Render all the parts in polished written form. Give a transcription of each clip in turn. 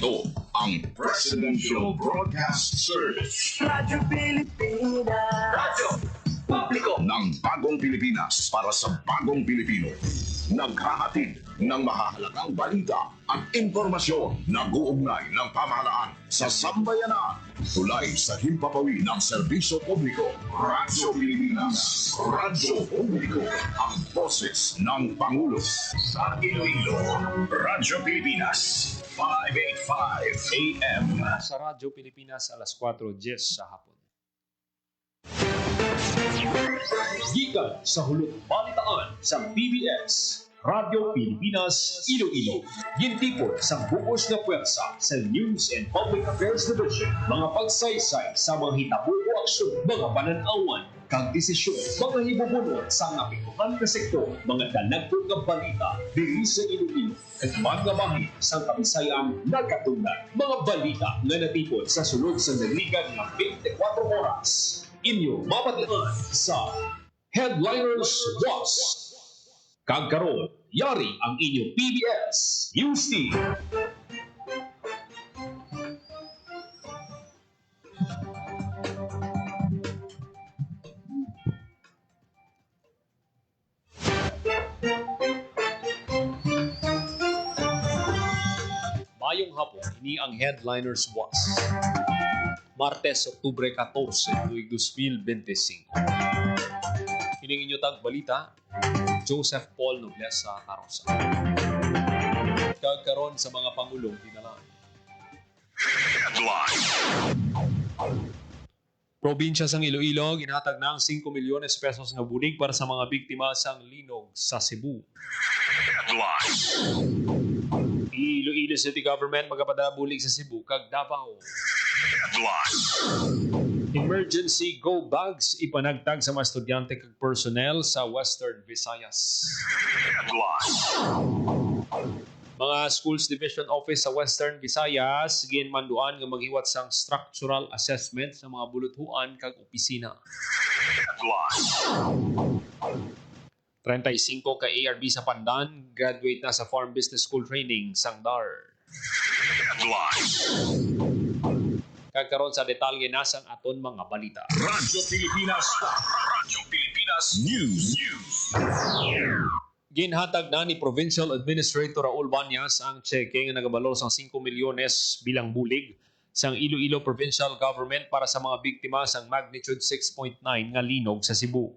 Ito ang Presidential Broadcast Service. Radyo Pilipinas. Radyo Publiko ng Bagong Pilipinas para sa Bagong Pilipino. Naghahatid ng mahahalagang balita at impormasyon na guugnay ng pamahalaan sa sambayanan. Tulay sa himpapawi ng serbisyo publiko. Radyo Pilipinas. Radyo Publiko. Ang boses ng Pangulo. Sa Iloilo. Radyo Pilipinas. 585 AM. Sa Radyo Pilipinas, alas 4:10 sa hapon. Gikan sa hulog balitaan sa PBS, Radyo Pilipinas, Iloilo. Gintipon sa buos na pwersa sa News and Public Affairs Division. Mga pagsaysay sa mga hitabo o aksyon, mga pananawan, kag desisyon, mga hibubunon sa napikuhan na sektor, mga dalagpong na balita, diri sa Iloilo, at mga bahin sa Kabisayan nagkatungnan. Mga balita na natipon sa sulod sa naligan ng 24 oras. Inyo mapatian sa Headliners Was. Kagkaroon, yari ang inyong PBS News Team. Mayong hapon, ini ang Headliners Was. Martes, Oktubre 14, 2025. Hining inyo tag balita, Joseph Paul Nobleza Tarosa. Kagkaroon sa mga pangulong tinalaan. Headline. Probinsya sang Iloilo, ginhatag na ang 5 milyones pesos na bulig para sa mga biktima sang linog sa Cebu. Headline. Iloilo City Government magapadala bulig sa Cebu kag Davao. Headline. Emergency go bags ipanagtag sa mga estudyante kag personnel sa Western Visayas. Headline. Mga Schools Division Office sa Western Visayas ginmanduan nga maghiwat sang structural assessment sa mga buluthuan kag opisina. Headline. 35 ka ARB sa Pandan graduate na sa Farm Business School Training sang DAR. Headline. Kagkaroon sa detalye na sang aton mga balita. Radyo Pilipinas. Radyo Pilipinas News. Ginhatag na ni Provincial Administrator Raul Banyas ang cheque nga nagabalor sang 5 milyones bilang bulig sang Iloilo Provincial Government para sa mga biktima sang magnitude 6.9 nga linog sa Cebu.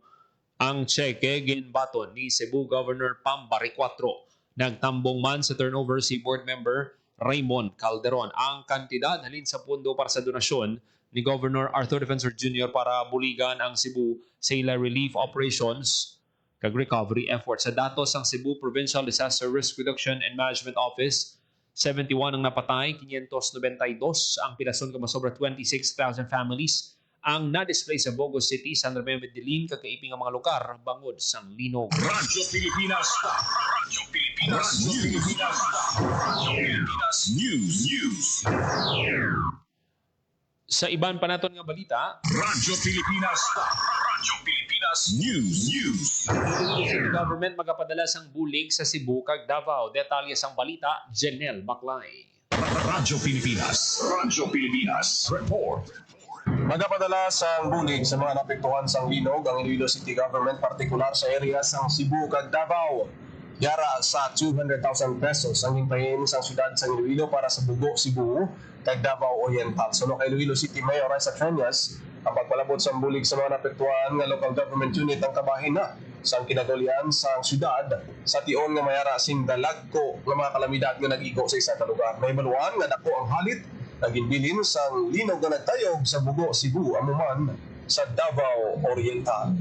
Ang cheque ginbaton ni Cebu Governor Pam Barriquatro. Nagtambong man sa turnover si Board Member Raymond Calderon. Ang kantidad halin sa pundo para sa donasyon ni Governor Arthur Defensor Jr. para buligan ang Cebu sa ila relief operations kag recovery efforts. Sa datos ng Cebu Provincial Disaster Risk Reduction and Management Office, 71 ang napatay, 592 ang pilason kag masobra 26,000 families ang na-display sa Bogo City, San Romeo Medellin, kakaiping ang mga lugar bangod sang linog. Radyo Pilipinas. Radyo Pilipinas. Radyo Pilipinas. Radyo Pilipinas News. Sa iban pa naton nga balita, Radyo Pilipinas. Radyo Pilipinas News. Iloilo City Government magapadala sang bulig sa Cebu kag Davao. Detalye sang balita, Jenel Baclay. Radyo Pilipinas. Radyo Pilipinas. Report. Magapadala sa bulig sa mga napektuhan sang linog ang Iloilo City Government, partikular sa area sang Cebu kag Davao. Yara sa 200,000 pesos ang hintayin sa syudad sa Iloilo para sa Bugo, Cebu kag Davao Oriental. So kay Iloilo City Mayor Raisa Treñas, ang pagpalabot sa bulig sa mga napektuhan nga local government unit ang kabahin na sa kinagolian sa syudad sa tion nga mayara sing dalagko nga mga kalamidad nga nag-iko sa isa ka lugar. May maluan nga dako ang halit naginbilin sang linog nga nagtayog sa Bugo, Cebu, amuman sa Davao Oriental.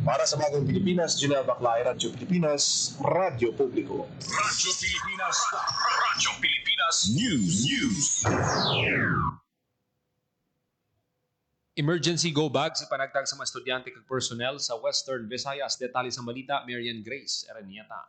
Para sa Bagong Pilipinas, Junel Baclay, Radyo Pilipinas, Radyo Publiko. Radyo Pilipinas. Radyo Pilipinas News. Emergency go bags ipanagtag sa mga estudyante kag personnel sa Western Visayas. Detalye sa balita, Marian Grace Ereniata.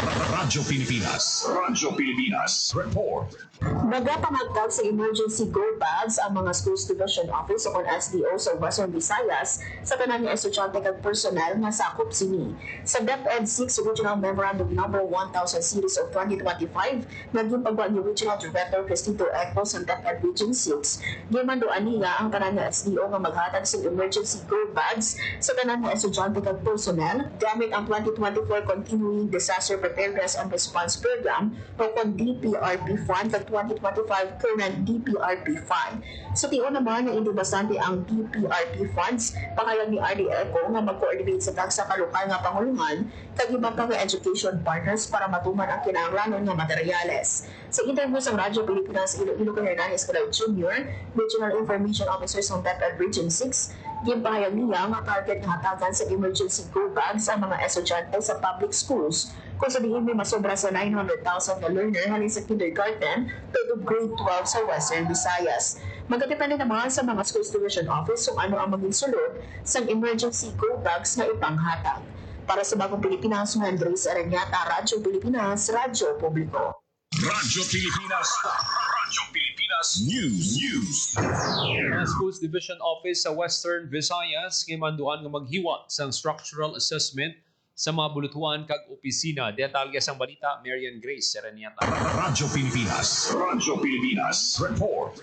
Radyo Pilipinas. Radyo Pilipinas. Report. Nagapamagtag sa emergency go bags ang mga Schools Division Office o SDO sa Western Visayas sa tanan nga estudyante kag personnel nga sakop sini. Sa DepEd 6 Regional Memorandum Number 1000 Series of 2025, naging pagbuhat ni Regional Director Cristito Eco sa DepEd Region 6, gimanduan niya ang tanan nga SDO nga maghatag sa emergency go bags sa tanan nga estudyante kag personnel gamit ang 2024 Continuing Disaster Preparedness and Response Program o kon DPRP Fund kag 2025 current DPRP Fund. So tiyo naman na hindi bastante ang DPRP funds, pakayag ni RD Eco nga mag-coordinate sa tagsa kalokal nga pangulungan kag iba pa nga education partners para matuman ang kinahanglanon nga materyales. Sa interview sa Radyo Pilipinas Iloilo kay Hernandez Calao Jr., Regional Information Officer sa DepEd Region 6, gimpahayag niya nga target nga hatagan sa emergency go bags ang mga estudyante sa public schools kung sa diin may masobra sa 900,000 na learner halin sa kindergarten to grade 12 sa Western Visayas. Magdepende naman sa mga Schools Division Office kung ano ang maging sulod sa emergency go bags na ipanghatag. Para sa Bagong Pilipinas, Andres Arañata, Radyo Pilipinas, Radyo Publiko. Radyo Pilipinas. Radyo Pilipinas News. Ang Schools Division Office sa Western Visayas gimanduan nga maghiwa sang structural assessment sa mga bulutuan kag opisina. Detalye sang balita, Marian Grace Sereniata. Radyo Pilipinas. Radyo Pilipinas. Report.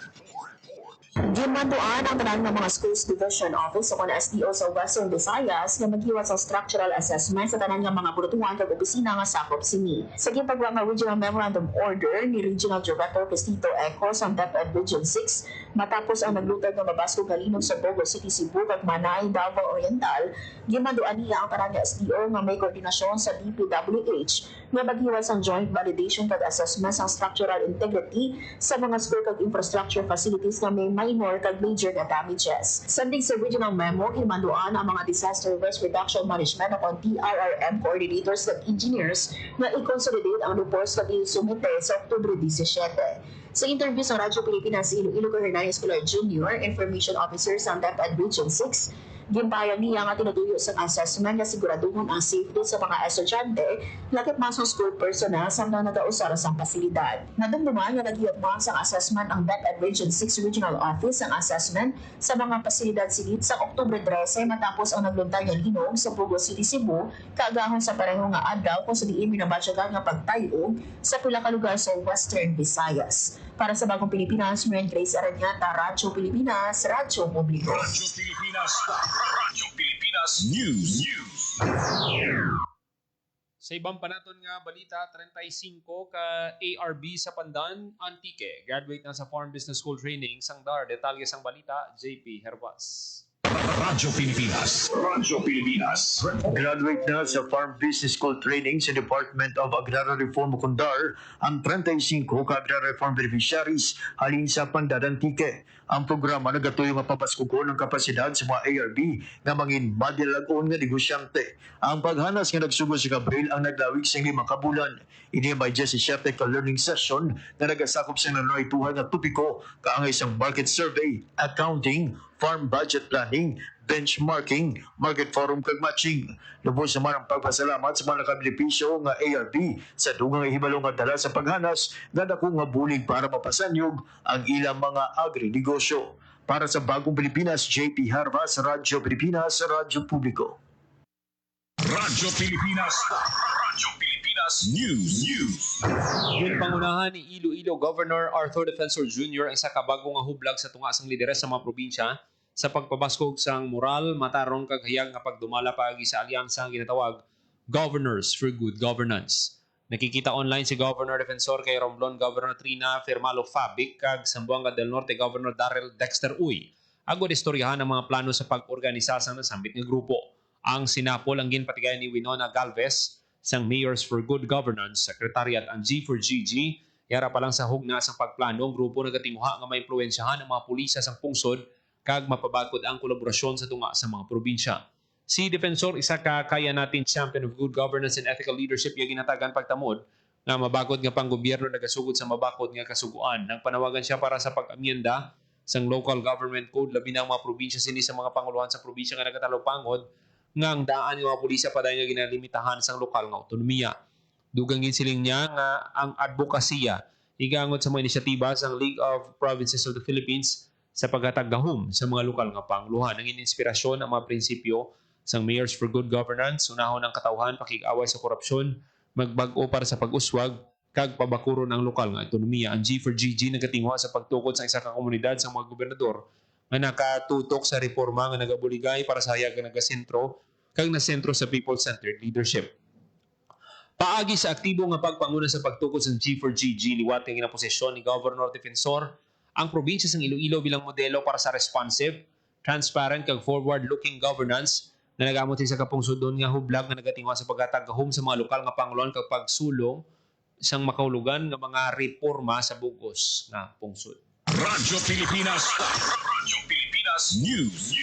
Gimanduan ang tanan ng mga Schools Division Office o SDO sa Western Visayas na maghiwat sa structural assessment sa tanan ng mga bulutuan kag opisina nga sakop sini. Sa gipagwa nga Regional Memorandum Order ni Regional Director Cristito Eco sa DepEd Region 6 matapos ang naglutad nga mabasog kalinog sa Bogo City, Cebu kag Manay, Davao Oriental, gimanduan niya ang tanan ng SDO nga may koordinasyon sa DPWH nga maghiwat sa joint validation kag assessment sa structural integrity sa mga school kag infrastructure facilities nga may minor kag major na damages. Sanding sa regional memo, imanduan ang mga Disaster Risk Reduction Management o DRRM coordinators at engineers na i-consolidate ang reports na isumite sa Oktubre 17. Sa interview sa Radyo Pilipinas, Iloilo kay Hernandez Calao Jr., Information Officer sa DepEd Region 6, gimpahayag niya nga tinutuyo sa assessment na siguraduhon ang safety sa mga estudyante lakip man sa school personnel sa mga nagausar sa pasilidad. Nadumduman nga naghiyagma sa assessment ang DepEd Region 6 Regional Office ang assessment sa mga pasilidad silid sa Oktubre 13 matapos ang nagluntay nga linog sa Bogo City, Cebu kaagahon sa pareho nga adlaw kung sa diin minabatyagan nga pagtayog sa pila ka lugar sa Western Visayas. Para sa Bagong Pilipinas, Marian Grace Arañata, Radyo Pilipinas, Radyo Publiko. Radyo Pilipinas. Radyo Pilipinas News. Sa ibang panaton nga balita, 35 ka ARB sa Pandan, Antique. Graduate na sa Farm Business School Training, Sangdar. Detalye sang balita, JP Hervas. Radyo Pilipinas. Radyo Pilipinas. Graduate na sa Farm Business School Training sa Department of Agrarian Reform Mukundar ang 35 ka Agrarian Reform Beneficiaries halin sa Pandan Antique. Ang programa nagatuyo nga papaskugon ng kapasidad sa mga ARB nga mangin madilagon nga negosyante. Ang paghanas nga nagsugod si Gabriel ang naglawig sa 5 ka bulan. Ini may 17 ka learning session na nagasakop sa nanaytuhan nga tupiko kaangay isang market survey, accounting, farm budget planning, benchmarking, market forum kag matching. Lubos naman ang pagpasalamat sa mga nakabilipisyo nga ARB sa dugang ihibalo nga dala sa paghanas nga dako nga bulig para mapasanyog ang ilang mga agri-negosyo. Para sa Bagong Pilipinas, JP Harvas, Radyo Pilipinas, Radyo Publiko. Radyo Pilipinas. Radyo Pilipinas News. Yung pangunahan ni Iloilo Governor Arthur Defensor Jr. ang isa ka bagong nga hublag sa tunga sang lideres sa mga probinsya sa pagpabaskog sang moral, matarong kag hayag nga pagdumala paagi sa alyansa ang ginatawag Governors for Good Governance. Nakikita online si Governor Defensor kay Romblon Governor Trina Firmalo Fabic kag Zamboanga del Norte Governor Darrell Dexter Uy. Agod istoryahan ang mga plano sa pag-organisa sa nasambit nga grupo. Ang sinapol ang ginpatigayan ni Winona Galvez sang Mayors for Good Governance, Secretariat ang G for GG. Yara pa lang sa hugna sa pagplano, ang grupo nagatimuha nga maimpluwensyahan ang mga pulisya sang pungsod kag mapabagkod ang kolaborasyon sa tunga sa mga probinsya. Si Defensor, isa ka kaya natin champion of good governance and ethical leadership yung ginatagan pagtamod na mabakod nga pang gobyerno nagasugod sa mabakod nga kasuguan. Nang panawagan siya para sa pag-amyenda sang local government code, labi na ang mga probinsya sini sa mga panguluhan sa probinsya nga nagatalog pangod nga ang daan ng mga pulisya pa dahil nga ginalimitahan sang lokal nga autonomiya. Dugang siling niya nga ang advokasya igangot sa mga inisyatiba sa League of Provinces of the Philippines sa paghatag-gahom sa mga lokal nga pangluhan. Ang inspirasyon ang mga prinsipyo sa Mayors for Good Governance, unahon ang katawhan, pakig-away sa korupsyon, magbag-o para sa pag-uswag, kag pabakuron ang lokal nga ekonomiya. Ang G4GG nagatingwa sa pagtukod sa isa ka komunidad sa mga gobernador nga nakatutok sa reforma nga nagabuligay para sa hayag nga nagasentro kag nasentro sa people-centered leadership. Paagi sa aktibo nga pagpanguna sa pagtukod sa G4GG, liwat ang posisyon ni Governor Defensor ang probinsya ng Iloilo bilang modelo para sa responsive, transparent kag forward-looking governance na nagamot sa kapungsudon nga hublag nga nagatingwa sa paghatag-gahom sa mga lokal nga pangulon kag pagsulong isang makaulugan nga mga reforma sa bugos nga pungsod. Radyo Pilipinas. Radyo Pilipinas News.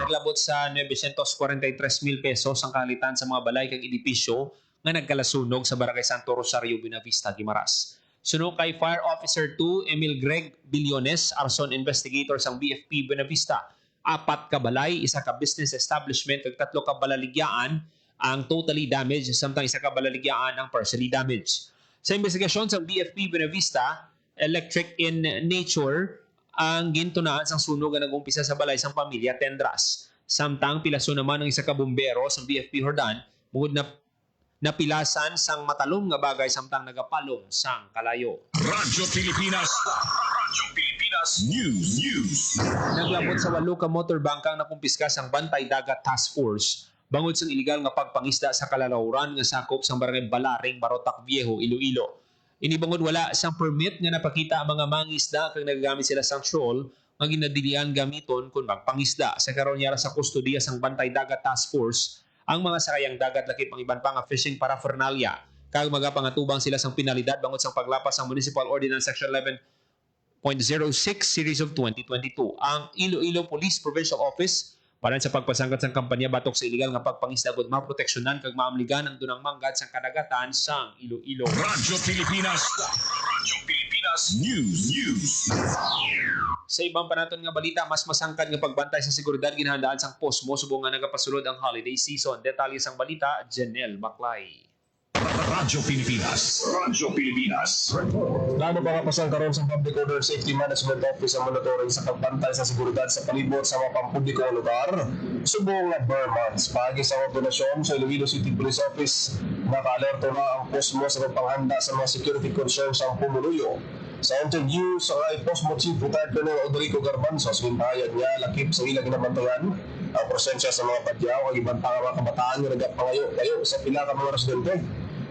Naglabot sa 943,000 pesos ang kahalitan sa mga balay kag edipisyo nga nagkalasunog sa Barangay Santo Rosario, Buenavista, Guimaras. Sunog kay Fire Officer 2 Emil Greg Billones, arson investigator sang BFP Buenavista. 4 ka balay, 1 ka business establishment kag 3 ka balaligyaan ang totally damaged, samtang 1 ka balaligyaan ang partially damaged. Sa investigasyon sa BFP Buenavista, electric in nature ang gintunaan sang sunog nga nag-umpisa sa balay sang pamilya Tendras. Samtang pilaso naman ng 1 ka bumbero sa BFP Hordan, bukod na napilasan sang matalom nga bagay samtang nagapalong sang kalayo. Radyo Pilipinas. Radyo Pilipinas News. Naglabot sa 8 ka motorbangkang nakumpiska sang Bantay Dagat Task Force bangod sa iligal nga pagpangisda sa kalalawran nga sakop sang Barangay Balaring, Barotac Viejo, Iloilo. Inibangod wala sang permit nga napakita ang mga mangisda kag nagagamit sila sang troll nga ginadilian gamiton kung magpangisda. Sa karon niya sa kustodiya sang Bantay Dagat Task Force ang mga sakayang dagat lakip ang iban pa nga fishing paraphernalia kag magapangatubang sila sang penalidad bangod sang paglapas sa Municipal Ordinance Section 11.06 Series of 2022. Ang Iloilo Police Provincial Office para sa pagpasangkat sang kampanya batok sa iligal nga pagpangisda gud maproteksyonan kag maamligan ang dunang manggad sang kadagatan sang Iloilo. Radyo Pilipinas. Radyo Pilipinas News. Sa ibang panaton nga balita, mas masangkad nga pagbantay sa seguridad ginhandaan sang Posmo subong nga nagapasulod ang holiday season. Detalye sang balita, Janelle Maclay. Radyo Pilipinas. Radyo Pilipinas. Lalo pa kapasang karon sa Public Order Safety Management Office ang monitoring sa pagbantay sa seguridad sa palibot sa mga pampublikong lugar. Subong nga Burmans, pagi sa ordinasyon sa Iloilo City Police Office, naka-alerto na ang Posmo sa pagpanghanda sa mga security concerns ang pumuluyo. Sa interview sa Posmo Chief Retired Colonel Odrico Garbanzo, sinayad niya lakip sa ilang ginabantayan ang presensya sa mga padyaw ang ibang mga kabataan nga nagapangayo sa pila ka mga residente.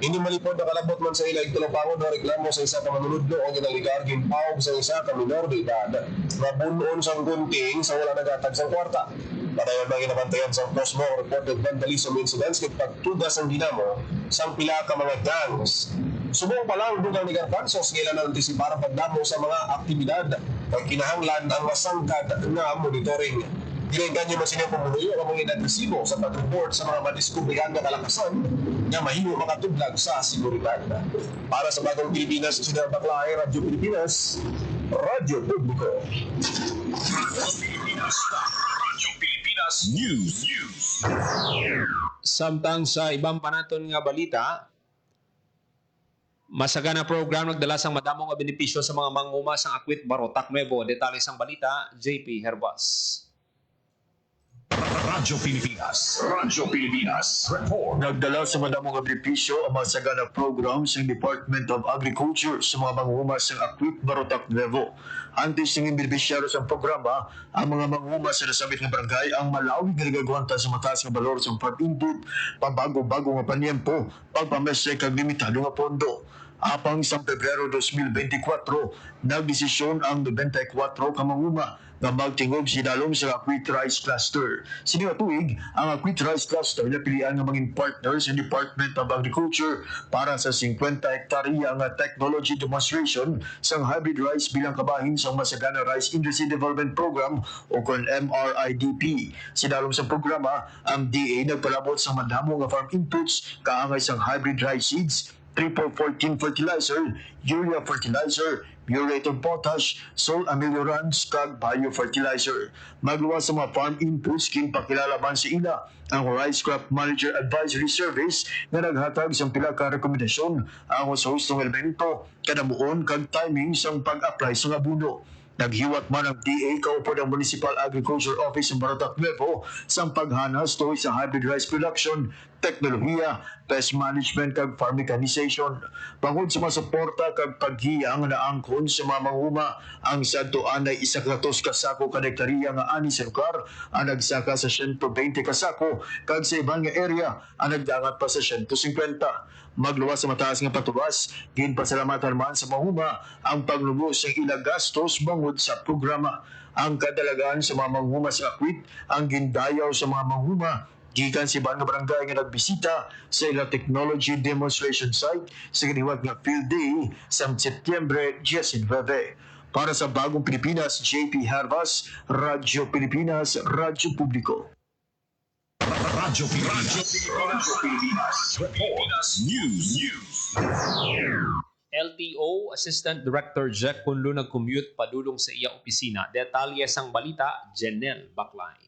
Hindi malipod na kalabot man sa ilang tulapangod na reklamo sa isa ka manunudlo ang ginaligar ginpawag sa isa ka minor de edad na bunon sang gunting sa wala nagatag sang kwarta. Padayon na ginabantayan sa Posmo reported vandalism incidents kay pagtugas ang dinamo sang pila ka mga gangs. Subong pa lang dugang ni Garbanzo sila na antisipara pagdamo sa mga aktibidad kay kinahanglan ang masangkad na monitoring. Ginaganya man silang pumunuyo ang mga inagresibo sa pag-report sa mga madiskubrihan na kalakasan na mahimo makatublag sa seguridad. Para sa Bagong Pilipinas, Janelle Maclay, Radyo Pilipinas, Radyo Publiko. Radyo Pilipinas. Radyo Pilipinas News. Samtang sa ibang panaton nga balita, masagana program nagdala sang madamong nga benepisyo sa mga manguma sang Akwit Barotac Nuevo. Detalye sang balita, JP Herbas. Radyo Pilipinas. Radyo Pilipinas. Report. Nagdala sa madamong benepisyo ang masagana program sa Department of Agriculture sa mga manguhuma sa Akwit Barotac Nuevo. Antes ng benepisyaro sa programa, ang mga manguhuma sa nasabit ng barangay ang malawig na nagagawanta sa mataas na balor sa farm input, pambago-bago nga panyempo, pagpamesek kag limitado nga pondo. Apang sa Pebrero 2024, nagdesisyon ang 94 ka manguma na magtingog sinalom sa Akwit Rice Cluster. Sini tuig, ang Akwit Rice Cluster na pilihan ng mga partners sa Department of Agriculture para sa 50 hektarya nga technology demonstration sa hybrid rice bilang kabahin sa Masagana Rice Industry Development Program o kon MRIDP. Sinalom sa programa, ang DA nagpalabot sa madamo nga farm inputs kaangay sa hybrid rice seeds, triple 14 fertilizer, urea fertilizer, muriate of potash, soil ameliorants, kag bio fertilizer. Magluwas sa mga farm inputs kin pakilala man sa ila ang Rice Crop Manager Advisory Service nga naghatag sa pila ka rekomendasyon ang sa hustong elemento kadamuon kag timing sang pag-apply sa abono. Naghiwat man ang DA kaupo ng Municipal Agriculture Office ng Baratak Nuevo sa paghanas tuloy sa hybrid rice production, teknolohiya, pest management kag farm mechanization. Bangod sa masuporta kag paghiyang na angkon sa mga manghuma, ang sadtuan ay 100 kasako ka hektarya nga ani sa lugar ang nagsaka sa 120 kasako kag sa ibang nga area ang nagdangat pa sa 150. Magluwas sa mataas nga patubas, ginpasalamatan man sa manghuma ang paglubos ng ilang gastos bangod sa programa. Ang kadalagan sa mga manghuma sa akwit ang gindayaw sa mga manghuma gikan si ibang barangay nga nagbisita sa ilang technology demonstration site sa giniwag nga field day sa Setyembre 19. Para sa Bagong Pilipinas, JP Harvas, Radyo Pilipinas, Radyo Publiko. Radyo Pilipinas. Pilipinas News. LTO Assistant Director Jack Kunlo nag-commute padulong sa iya opisina. Detalye sang balita, Jenel Baclay.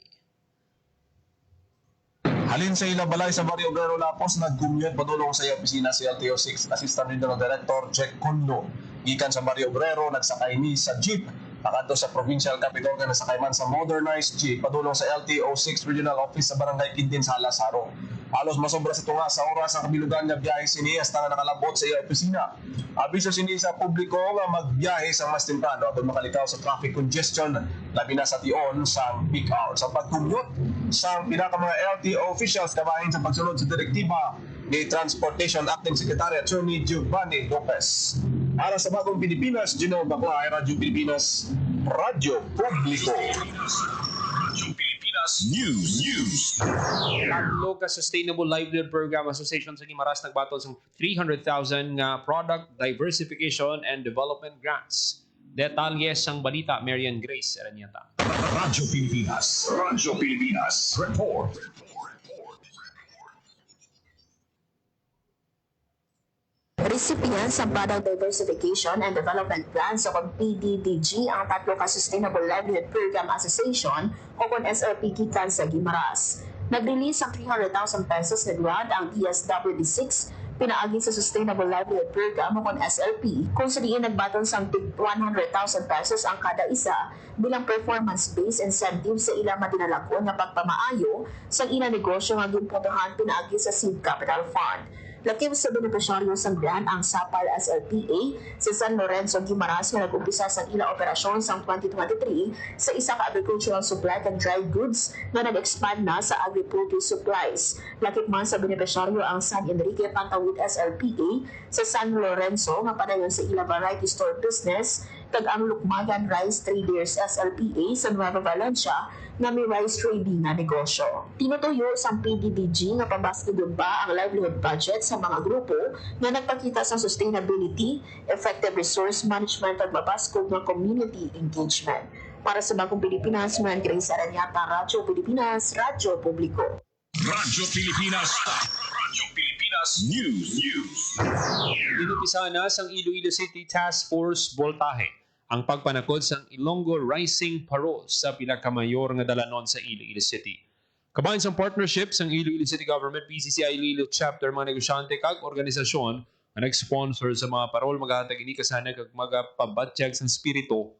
Halin sa ila balay sa Barrio Obrero Lapos, nag-commute padulong sa iya opisina si LTO 6 Assistant Regional Director Jack Kunlo. Gikan sa Barrio Obrero, nagsakay ni sa jeep pakadto sa provincial capital nga nasakay man sa modernized jeep padulong sa LTO 6 Regional Office sa Barangay Quintin sa Lazaro. Halos masobra sa tunga sa oras ang kabilugan nga biyahe sini hasta na nakalabot sa iya opisina. Abiso sini sa publiko nga magbiyahe sa mas temprano aron makalikaw sa traffic congestion labi na sa tion sa peak hour. Sa pag-commute sa pinaka mga LTO officials kabahin sa pagsunod sa direktiba ni Transportation Acting Secretary Attorney Giovanni Lopez. Para sa Bagong Pilipinas, Gino Baclay, Radyo Pilipinas, Radyo Publiko. Radyo Pilipinas News. Tatlo ka Sustainable Livelihood Program Association sa Guimaras nagbatol sa 300,000 nga product diversification and development grants. Detalye sang balita, Marian Grace Eraniata. Radyo Pilipinas. Report. Recipients sa Product Diversification and Development Grants o kung PDDG ang tatlo ka Sustainable Livelihood Program Association o kung SLP gikan sa Guimaras. Nag-release ang 300,000 pesos na grant ang DSWD6 pinaagi sa Sustainable Livelihood Program o kung SLP kung sa diin nagbaton sa 100,000 pesos ang kada isa bilang performance-based incentive sa ilang madinalakon na pagpamaayo sa ilang negosyo nga ginpuntuhan pinaagi sa Seed Capital Fund. Lakip sa benepisyaryo sa grant ang SAPAL SLPA sa San Lorenzo, Guimaras nga nag-umpisa sa ilang operasyon sa 2023 sa isa ka agricultural supply and dry goods nga nag-expand na sa agri-poultry supplies. Lakip man sa benepisyaryo ang San Enrique Pantawid SLPA sa San Lorenzo nga padayon sa ilang variety store business kag ang Lukmagan Rice Traders SLPA sa Nueva Valencia nga may rice trading na negosyo. Tinutuyo sa PDDG nga pambastigod ba ang livelihood budget sa mga grupo nga nagpakita sa sustainability, effective resource management at mabaskog nga community engagement. Para sa Bagong Pilipinas, Marian Grace Aranyata, Radyo Pilipinas, Radyo Publiko. Radyo Pilipinas News. Inupisa na sang Iloilo City Task Force Voltahe ang pagpanakod sang Ilonggo Rising Parole sa pila ka mayor nga dalanon sa Iloilo City. Kabahin sang partnership sang Iloilo City Government, PCCI Iloilo Chapter, mga negosyante kag organisasyon nga nag-sponsor sa mga parol maghahatag ini kasana kag magapabatyag sang spirito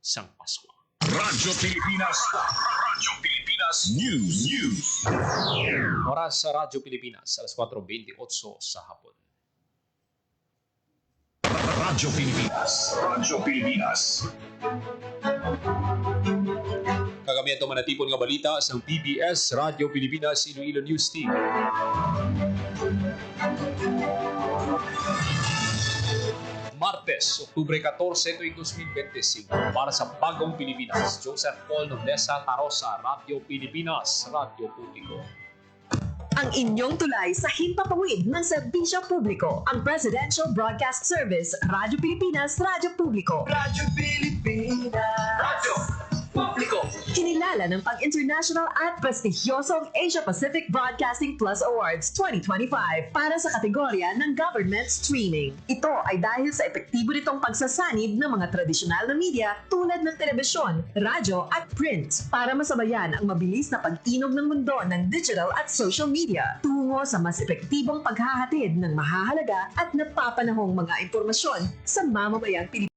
sang Pasko. Radyo Pilipinas News. Oras sa Radyo Pilipinas, alas 4:28 sa hapon. Radyo Pilipinas. Kagamihan ito manatipon nga balita sa PBS Radyo Pilipinas Iloilo News Team. Martes, Oktubre 14, 2025. Para sa Bagong Pilipinas, Joseph Paul Noblesa Tarosa, Radyo Pilipinas, Radyo Publiko. Ang inyong tulay sa himpapawid ng serbisyo publiko, ang Presidential Broadcast Service, Radyo Pilipinas, Radyo Publiko. Radyo Pilipinas. Publiko. Kinilala ng pang-international at prestigyosong Asia Pacific Broadcasting Plus Awards 2025 para sa kategorya ng government streaming. Ito ay dahil sa epektibo nitong pagsasanib ng mga tradisyonal na media tulad ng telebisyon, radyo at print para masabayan ang mabilis na pag-inog ng mundo ng digital at social media tungo sa mas epektibong paghahatid ng mahahalaga at napapanahong mga impormasyon sa mamamayang Pilipinas.